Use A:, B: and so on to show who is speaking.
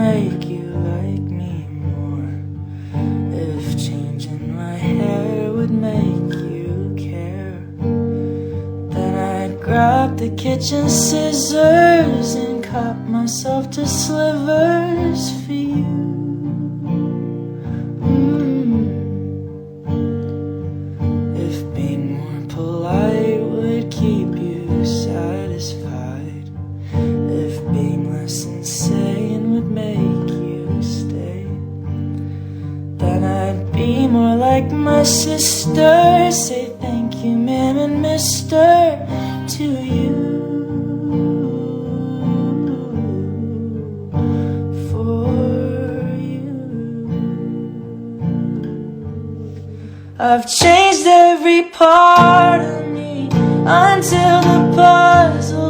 A: make you like me more, if changing my hair would make you care, then I'd grab the kitchen scissors and cut myself to slivers for you. If being more polite would keep you satisfied, if being less insane would make you stay, then I'd be more like my sister, say thank you ma'am and mister to you. I've changed every part of me until the puzzle